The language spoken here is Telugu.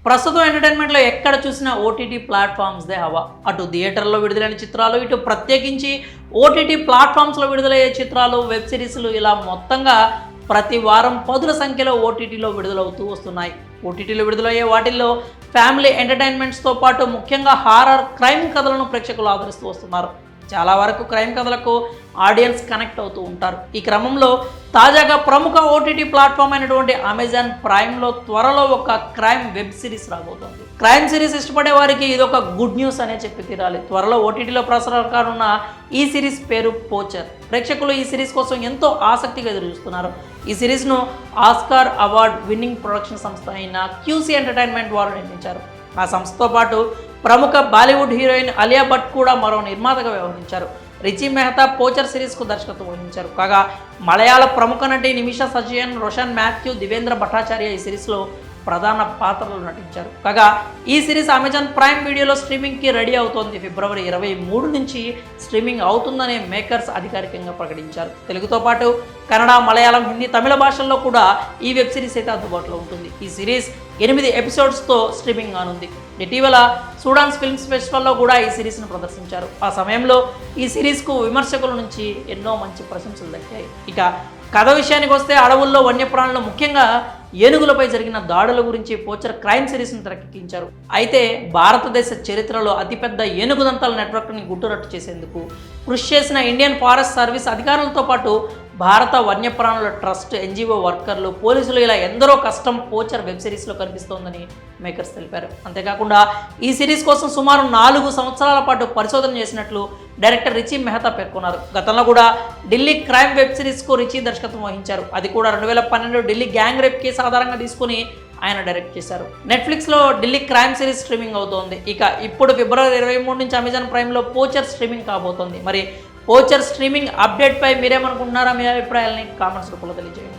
ప్రస్తుతం ఎంటర్టైన్మెంట్లో ఎక్కడ చూసినా ఓటీటీ ప్లాట్ఫామ్స్దే హవా. అటు థియేటర్లో విడుదలైన చిత్రాలు, ఇటు ప్రత్యేకించి ఓటీటీ ప్లాట్ఫామ్స్లో విడుదలయ్యే చిత్రాలు, వెబ్ సిరీస్లు ఇలా మొత్తంగా ప్రతి వారం పదుల సంఖ్యలో ఓటీటీలో విడుదలవుతూ వస్తున్నాయి. ఓటీటీలో విడుదలయ్యే వాటిల్లో ఫ్యామిలీ ఎంటర్టైన్మెంట్స్తో పాటు ముఖ్యంగా హారర్, క్రైమ్ కథలను ప్రేక్షకులు ఆదరిస్తూ వస్తున్నారు. చాలా వరకు క్రైమ్ కథలకు ఆడియన్స్ కనెక్ట్ అవుతూ ఉంటారు. ఈ క్రమంలో తాజాగా ప్రముఖ ఓటీటీ ప్లాట్ఫామ్ అయినటువంటి అమెజాన్ ప్రైమ్లో త్వరలో ఒక క్రైమ్ వెబ్ సిరీస్ రాబోతోంది. క్రైమ్ సిరీస్ ఇష్టపడే వారికి ఇది ఒక గుడ్ న్యూస్ అనే చెప్పి తీరాలి. త్వరలో ఓటీటీలో ప్రసారం కానున్న ఈ సిరీస్ పేరు పోచర్. ప్రేక్షకులు ఈ సిరీస్ కోసం ఎంతో ఆసక్తిగా ఎదురుచూస్తున్నారు. ఈ సిరీస్ను ఆస్కార్ అవార్డ్ విన్నింగ్ ప్రొడక్షన్ సంస్థ అయిన క్యూసీ ఎంటర్టైన్మెంట్ వారు నిర్మించారు. ఆ సంస్థతో పాటు ప్రముఖ బాలీవుడ్ హీరోయిన్ అలియా భట్ కూడా మరో నిర్మాతగా వ్యవహరించారు. రిచి మెహతా పోచర్ సిరీస్కు దర్శకత్వం వహించారు. కాగా మలయాళ ప్రముఖ నటి నిమిషా సజయన్, రోషన్ మాథ్యూ, దివేంద్ర భట్టాచార్య ఈ సిరీస్లో ప్రధాన పాత్రలు నటించారు. కాగా ఈ సిరీస్ అమెజాన్ ప్రైమ్ వీడియోలో స్ట్రీమింగ్కి రెడీ అవుతోంది. ఫిబ్రవరి 23 నుంచి స్ట్రీమింగ్ అవుతుందని మేకర్స్ అధికారికంగా ప్రకటించారు. తెలుగుతో పాటు కన్నడ, మలయాళం, హిందీ, తమిళ భాషల్లో కూడా ఈ వెబ్ సిరీస్ అయితే అందుబాటులో ఉంటుంది. ఈ సిరీస్ 8 ఎపిసోడ్స్తో స్ట్రీమింగ్ కానుంది. ఇటీవల సూడాన్స్ ఫిల్మ్స్ ఫెస్టివల్లో కూడా ఈ సిరీస్ను ప్రదర్శించారు. ఆ సమయంలో ఈ సిరీస్కు విమర్శకుల నుంచి ఎన్నో మంచి ప్రశంసలు దక్కాయి. ఇక కథ విషయానికి వస్తే అడవుల్లో వన్యప్రాణులు, ముఖ్యంగా ఏనుగులపై జరిగిన దాడుల గురించి పోచర్ క్రైమ్ సిరీస్ను తెరకెక్కించారు. అయితే భారతదేశ చరిత్రలో అతిపెద్ద ఏనుగుదంతాల నెట్వర్క్ని గుట్టురట్టు చేసేందుకు కృషి చేసిన ఇండియన్ ఫారెస్ట్ సర్వీస్ అధికారులతో పాటు భారత వన్యప్రాణుల ట్రస్ట్, ఎన్జిఓ వర్కర్లు, పోలీసులు ఇలా ఎందరో కష్టం పోచర్ వెబ్ సిరీస్లో కనిపిస్తోందని మేకర్స్ తెలిపారు. అంతేకాకుండా ఈ సిరీస్ కోసం సుమారు 4 సంవత్సరాల పాటు పరిశోధన చేసినట్లు డైరెక్టర్ రిచి మెహతా పేర్కొన్నారు. గతంలో కూడా ఢిల్లీ క్రైమ్ వెబ్ సిరీస్కు రిచి దర్శకత్వం వహించారు. అది కూడా 2012 ఢిల్లీ గ్యాంగ్ రేప్ కేసు ఆధారంగా తీసుకుని ఆయన డైరెక్ట్ చేశారు. నెట్ఫ్లిక్స్లో ఢిల్లీ క్రైమ్ సిరీస్ స్ట్రీమింగ్ అవుతోంది. ఇక ఇప్పుడు ఫిబ్రవరి 23 నుంచి అమెజాన్ ప్రైమ్లో పోచర్ స్ట్రీమింగ్ కాబోతోంది. మరి పోచర్ స్ట్రీమింగ్ అప్డేట్పై మీరేమనుకుంటున్నారా? మీ అభిప్రాయాలని కామెంట్స్ రూపంలో తెలియజేయండి.